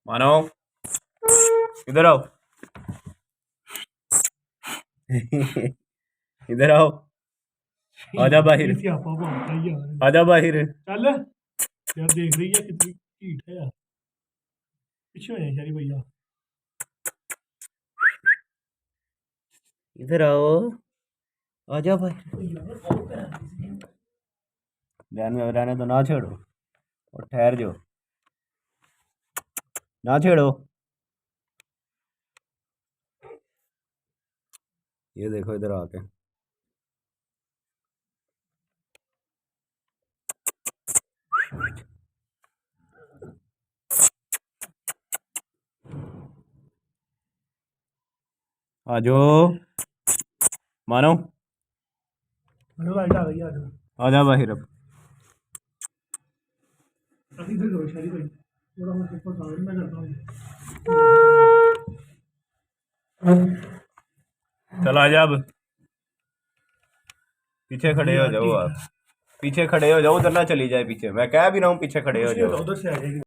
मानो इधर आओ। इधर आओ। आजा बाहर, आजा बाहर। चल यार देख रही है कितनी हीट है यार। पीछे हो जाए शरी भैया। इधर आओ, आजा बाहर। ध्यान में रहने तो ना छेड़ो और ठहर जाओ, ना छेड़ो। ये देखो इधर आके। आजो मानो, लाइट आ गई आज। आजा बाहर अब। इधर करो शरी भाई, थोड़ा मैं ऊपर साइड में करता हूँ। चल आजा अब। पीछे खड़े हो जाओ आप, पीछे खड़े हो जाओ, उधर ना चली जाए पीछे। मैं कह भी रहा हूँ पीछे खड़े हो जाओ। उधर से आ जाएगी।